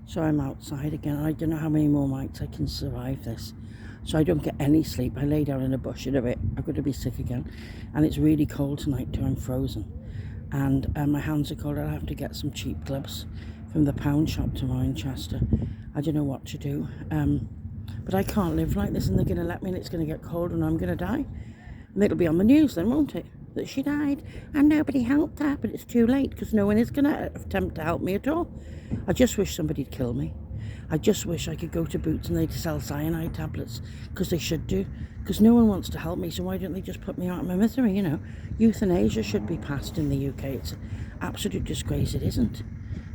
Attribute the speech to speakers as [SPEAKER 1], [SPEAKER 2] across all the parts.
[SPEAKER 1] So I'm outside again. I don't know how many more nights I can survive this. So I don't get any sleep. I lay down in a bush in a bit. I'm going to be sick again. And it's really cold tonight too. I'm frozen. And my hands are cold. I'll have to get some cheap gloves from the pound shop tomorrow in Chester. I don't know what to do. But I can't live like this, and they're going to let me, and it's going to get cold and I'm going to die. And it'll be on the news then, won't it? That she died and nobody helped her, but it's too late because no one is going to attempt to help me at all. I just wish somebody'd kill me. I just wish I could go to Boots and they'd sell cyanide tablets, because they should do, because no one wants to help me, so why don't they just put me out of my misery, you know? Euthanasia should be passed in the UK. It's an absolute disgrace it isn't.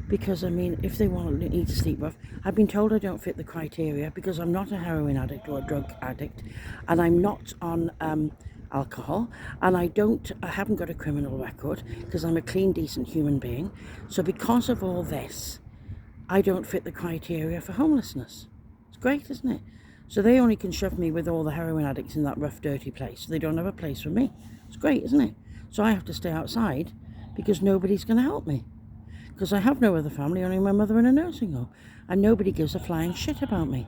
[SPEAKER 1] Because, I mean, if they need to sleep rough, I've been told I don't fit the criteria because I'm not a heroin addict or a drug addict, and I'm not on alcohol, and I haven't got a criminal record because I'm a clean, decent human being. So because of all this, I don't fit the criteria for homelessness. It's great, isn't it? So they only can shove me with all the heroin addicts in that rough, dirty place. They don't have a place for me. It's great, isn't it? So I have to stay outside because nobody's going to help me. Because I have no other family, only my mother in a nursing home, and nobody gives a flying shit about me.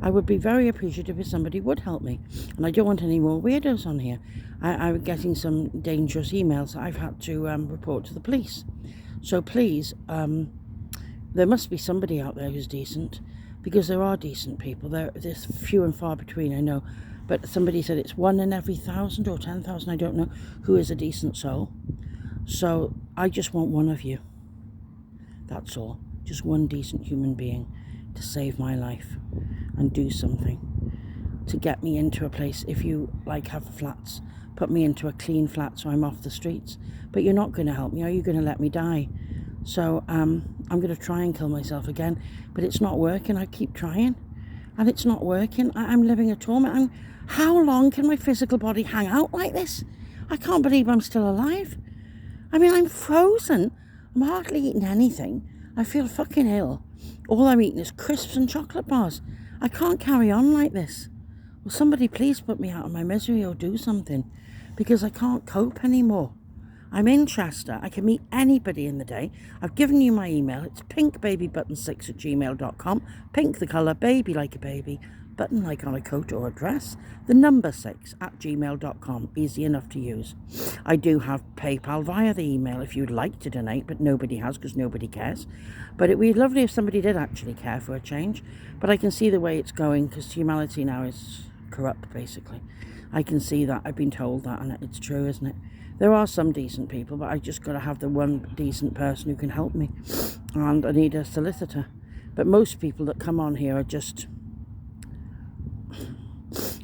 [SPEAKER 1] I would be very appreciative if somebody would help me, and I don't want any more weirdos on here. I'm getting some dangerous emails that I've had to report to the police. So please, there must be somebody out there who's decent, because there are decent people. There's few and far between, I know, but somebody said it's 1 in every 1,000 or 10,000, I don't know, who is a decent soul. So I just want one of you. That's all. Just one decent human being to save my life and do something to get me into a place. If you have flats, put me into a clean flat so I'm off the streets. But you're not going to help me. Are you going to let me die? So I'm going to try and kill myself again, but it's not working. I keep trying and it's not working. I'm living a torment. How long can my physical body hang out like this? I can't believe I'm still alive. I mean, I'm frozen. I'm hardly eating anything. I feel fucking ill. All I'm eating is crisps and chocolate bars. I can't carry on like this. Will somebody please put me out of my misery or do something? Because I can't cope anymore. I'm in Chester. I can meet anybody in the day. I've given you my email. It's pinkbabybutton6@gmail.com. Pink the colour, baby like a baby, button like on a coat or a dress, the number 6@gmail.com. Easy enough to use. I do have PayPal via the email if you'd like to donate, but nobody has because nobody cares. But it would be lovely if somebody did actually care for a change. But I can see the way it's going because humanity now is corrupt, basically. I can see that. I've been told that, and it's true, isn't it? There are some decent people, but I just got to have the one decent person who can help me. And I need a solicitor. But most people that come on here are just...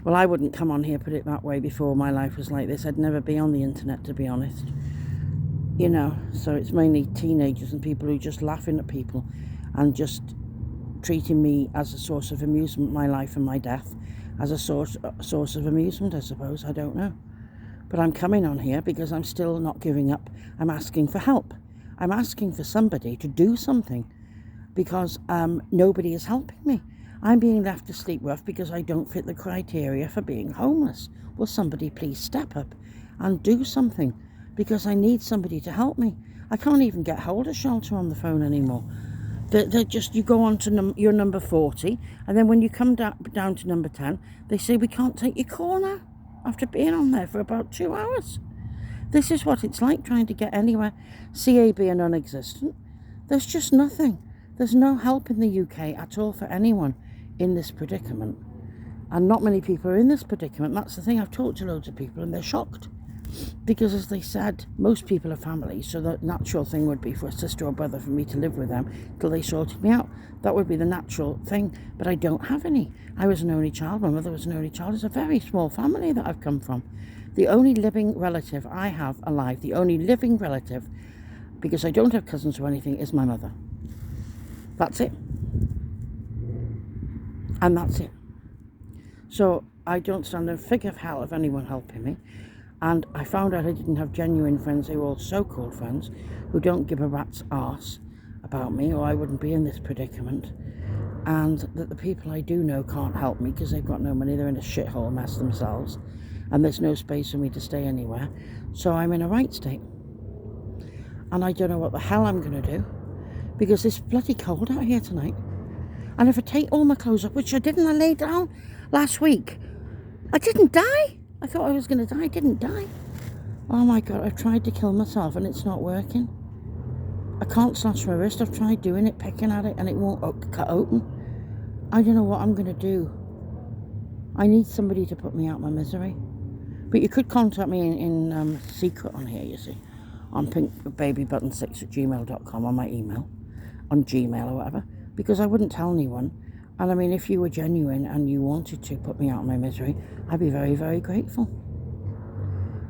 [SPEAKER 1] Well, I wouldn't come on here, put it that way, before my life was like this. I'd never be on the internet, to be honest. You know, so it's mainly teenagers and people who are just laughing at people and just treating me as a source of amusement, my life and my death, as a source of amusement, I suppose. I don't know. But I'm coming on here because I'm still not giving up. I'm asking for help. I'm asking for somebody to do something because nobody is helping me. I'm being left to sleep rough because I don't fit the criteria for being homeless. Will somebody please step up and do something? Because I need somebody to help me. I can't even get hold of shelter on the phone anymore. They're just, you go on to your number 40, and then when you come down to number 10, they say we can't take your call now, after being on there for about 2 hours. This is what it's like trying to get anywhere. CAB are non-existent. There's just nothing. There's no help in the UK at all for anyone in this predicament. And not many people are in this predicament. That's the thing. I've talked to loads of people and they're shocked. Because as they said, most people are families, so the natural thing would be for a sister or brother for me to live with them till they sorted me out. That would be the natural thing, but I don't have any. I was an only child, my mother was an only child. It's a very small family that I've come from. The only living relative I have alive, the only living relative, because I don't have cousins or anything, is my mother. That's it. And that's it. So I don't stand a fig of hell of anyone helping me. And I found out I didn't have genuine friends. They were all so-called friends who don't give a rat's arse about me, or I wouldn't be in this predicament. And that the people I do know can't help me because they've got no money. They're in a shithole mess themselves. And there's no space for me to stay anywhere. So I'm in a right state. And I don't know what the hell I'm going to do because it's bloody cold out here tonight. And if I take all my clothes off, which I didn't, I laid down last week, I didn't die. I thought I was going to die. I didn't die. Oh my God, I've tried to kill myself and it's not working. I can't slash my wrist. I've tried doing it, picking at it, and it won't cut open. I don't know what I'm going to do. I need somebody to put me out of my misery. But you could contact me in secret on here, you see, on pinkbabybutton6@gmail.com, on my email, on Gmail or whatever, because I wouldn't tell anyone. And I mean, if you were genuine and you wanted to put me out of my misery, I'd be very, very grateful.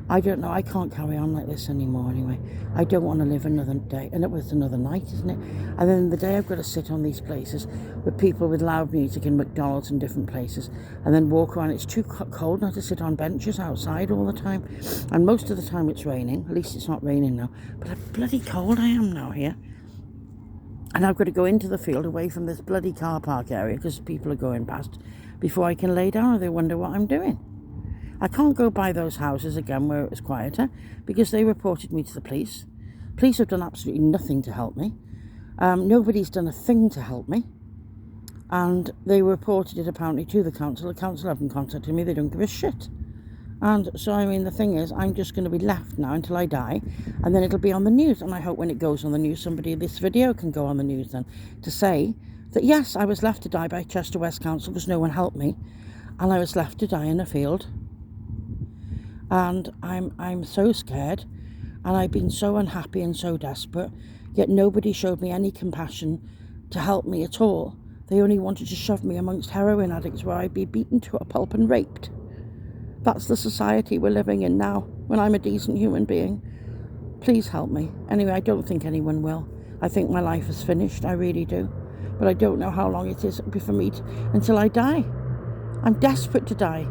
[SPEAKER 1] I don't know, I can't carry on like this anymore anyway. I don't want to live another day, and it was another night, isn't it? And then the day I've got to sit on these places with people with loud music in McDonald's and different places, and then walk around. It's too cold now to sit on benches outside all the time. And most of the time it's raining. At least it's not raining now. But how bloody cold I am now here. And I've got to go into the field away from this bloody car park area because people are going past before I can lay down, or they wonder what I'm doing. I can't go by those houses again where it was quieter because they reported me to the police. Police have done absolutely nothing to help me. Nobody's done a thing to help me. And they reported it apparently to the council. The council haven't contacted me. They don't give a shit. And so, I mean, the thing is, I'm just going to be left now until I die. And then it'll be on the news. And I hope when it goes on the news, this video can go on the news then to say that, yes, I was left to die by Chester West Council because no one helped me. And I was left to die in a field. And I'm so scared, and I've been so unhappy and so desperate, yet nobody showed me any compassion to help me at all. They only wanted to shove me amongst heroin addicts where I'd be beaten to a pulp and raped. That's the society we're living in now, when I'm a decent human being. Please help me. Anyway, I don't think anyone will. I think my life is finished, I really do. But I don't know how long it is for me until I die. I'm desperate to die.